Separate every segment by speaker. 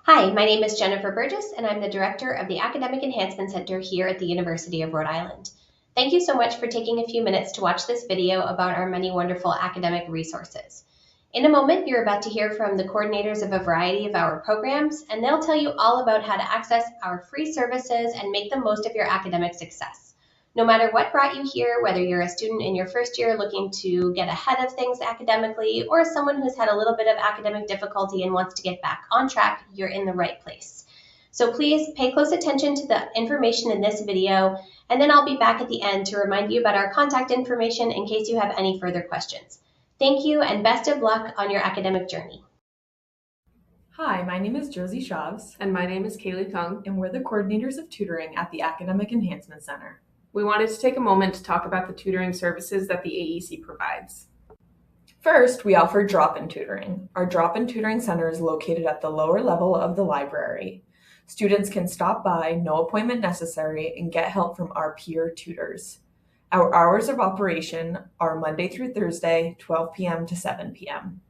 Speaker 1: Hi, my name is Jennifer Burgess, and I'm the Director of the Academic Enhancement Center here at the University of Rhode Island. Thank you so much for taking a few minutes to watch this video about our many wonderful academic resources. In a moment, you're about to hear from the coordinators of a variety of our programs, and they'll tell you all about how to access our free services and make the most of your academic success. No matter what brought you here, whether you're a student in your first year looking to get ahead of things academically, or someone who's had a little bit of academic difficulty and wants to get back on track, you're in the right place. So please pay close attention to the information in this video, and then I'll be back at the end to remind you about our contact information in case you have any further questions. Thank you and best of luck on your academic journey.
Speaker 2: Hi, my name is Josie Shavs.
Speaker 3: And my name is Kaylee Kung.
Speaker 2: And we're the coordinators of tutoring at the Academic Enhancement Center.
Speaker 3: We wanted to take a moment to talk about the tutoring services that the AEC provides.
Speaker 2: First, we offer drop-in tutoring. Our drop-in tutoring center is located at the lower level of the library. Students can stop by, no appointment necessary, and get help from our peer tutors. Our hours of operation are Monday through Thursday, 12 p.m. to 7 p.m.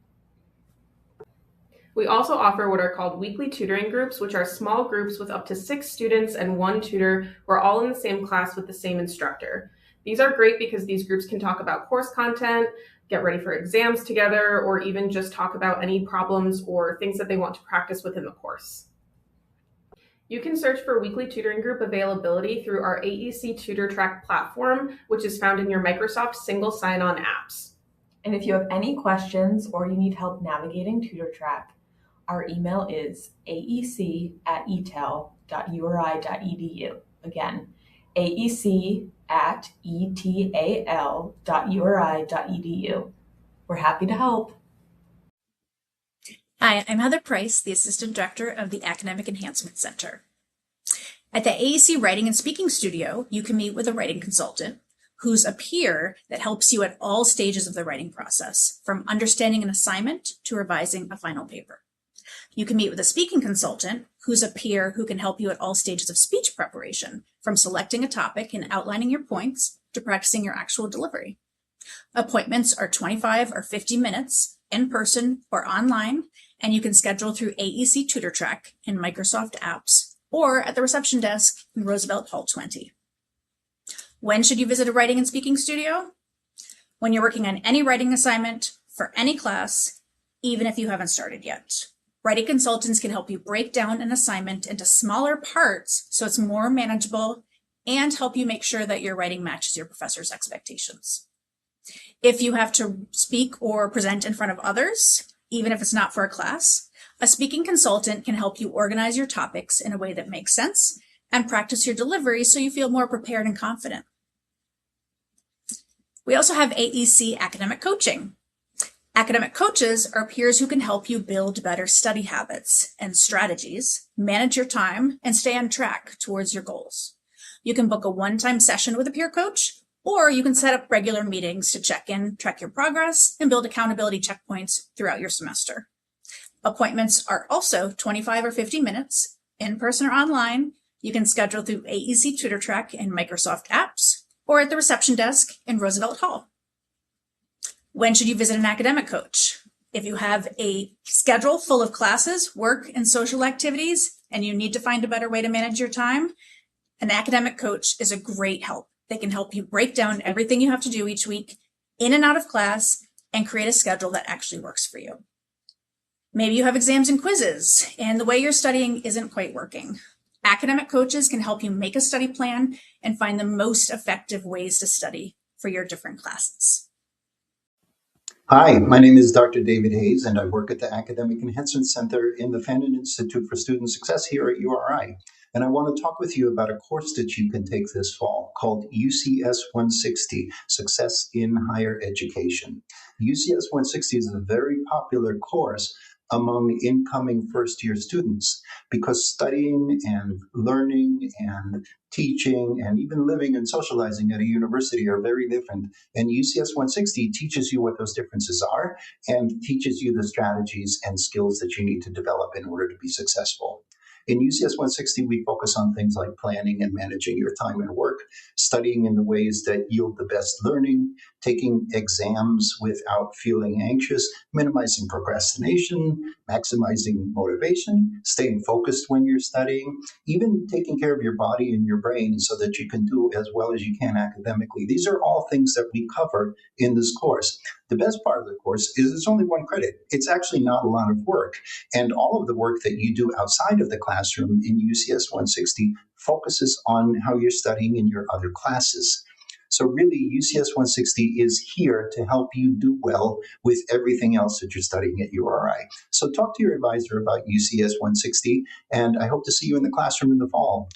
Speaker 3: We also offer what are called weekly tutoring groups, which are small groups with up to 6 students and 1 tutor who are all in the same class with the same instructor. These are great because these groups can talk about course content, get ready for exams together, or even just talk about any problems or things that they want to practice within the course. You can search for weekly tutoring group availability through our AEC Tutor Track platform, which is found in your Microsoft single sign-on apps.
Speaker 2: And if you have any questions or you need help navigating Tutor Track, our email is aec@etal.uri.edu. Again, aec@etal.uri.edu. We're happy to help.
Speaker 4: Hi, I'm Heather Price, the Assistant Director of the Academic Enhancement Center. At the AEC Writing and Speaking Studio, you can meet with a writing consultant who's a peer that helps you at all stages of the writing process, from understanding an assignment to revising a final paper. You can meet with a speaking consultant who's a peer who can help you at all stages of speech preparation, from selecting a topic and outlining your points to practicing your actual delivery. Appointments are 25 or 50 minutes in person or online, and you can schedule through AEC Tutor Track in Microsoft Apps or at the reception desk in Roosevelt Hall 20. When should you visit a writing and speaking studio? When you're working on any writing assignment for any class, even if you haven't started yet. Writing consultants can help you break down an assignment into smaller parts so it's more manageable and help you make sure that your writing matches your professor's expectations. If you have to speak or present in front of others, even if it's not for a class, a speaking consultant can help you organize your topics in a way that makes sense and practice your delivery so you feel more prepared and confident. We also have AEC Academic Coaching. Academic coaches are peers who can help you build better study habits and strategies, manage your time, and stay on track towards your goals. You can book a one-time session with a peer coach, or you can set up regular meetings to check in, track your progress, and build accountability checkpoints throughout your semester. Appointments are also 25 or 50 minutes, in person or online. You can schedule through AEC Tutor Track in Microsoft Apps, or at the reception desk in Roosevelt Hall. When should you visit an academic coach? If you have a schedule full of classes, work, and social activities, and you need to find a better way to manage your time, an academic coach is a great help. They can help you break down everything you have to do each week, in and out of class, and create a schedule that actually works for you. Maybe you have exams and quizzes, and the way you're studying isn't quite working. Academic coaches can help you make a study plan and find the most effective ways to study for your different classes.
Speaker 5: Hi, my name is Dr. David Hayes, and I work at the Academic Enhancement Center in the Fannin Institute for Student Success here at URI. And I want to talk with you about a course that you can take this fall called UCS 160, Success in Higher Education. UCS 160 is a very popular course among incoming first-year students because studying and learning and teaching and even living and socializing at a university are very different. And UCS 160 teaches you what those differences are and teaches you the strategies and skills that you need to develop in order to be successful. In UCS 160, we focus on things like planning and managing your time and work, studying in the ways that yield the best learning, taking exams without feeling anxious, minimizing procrastination, maximizing motivation, staying focused when you're studying, even taking care of your body and your brain so that you can do as well as you can academically. These are all things that we cover in this course. The best part of the course is it's only one credit. It's actually not a lot of work. And all of the work that you do outside of the classroom in UCS 160 focuses on how you're studying in your other classes. So really, UCS 160 is here to help you do well with everything else that you're studying at URI. So talk to your advisor about UCS 160, and I hope to see you in the classroom in the fall.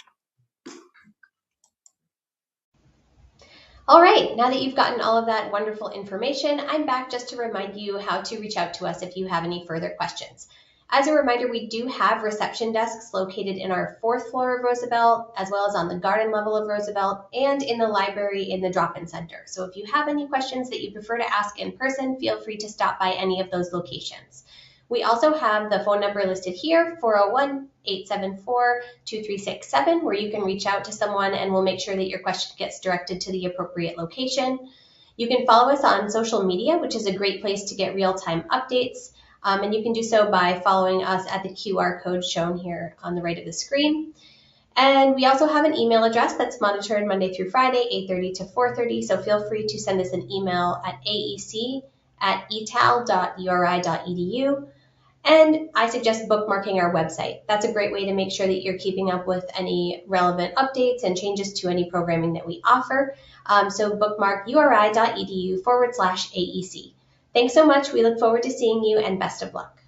Speaker 1: All right, now that you've gotten all of that wonderful information, I'm back just to remind you how to reach out to us if you have any further questions. As a reminder, we do have reception desks located in our 4th floor of Roosevelt, as well as on the garden level of Roosevelt, and in the library in the drop-in center. So if you have any questions that you prefer to ask in person, feel free to stop by any of those locations. We also have the phone number listed here, 401-874-2367, where you can reach out to someone and we'll make sure that your question gets directed to the appropriate location. You can follow us on social media, which is a great place to get real-time updates. And you can do so by following us at the QR code shown here on the right of the screen. And we also have an email address that's monitored Monday through Friday, 8:30 to 4:30. So feel free to send us an email at aec@etal.uri.edu. And I suggest bookmarking our website. That's a great way to make sure that you're keeping up with any relevant updates and changes to any programming that we offer. So bookmark uri.edu/AEC. Thanks so much. We look forward to seeing you and best of luck.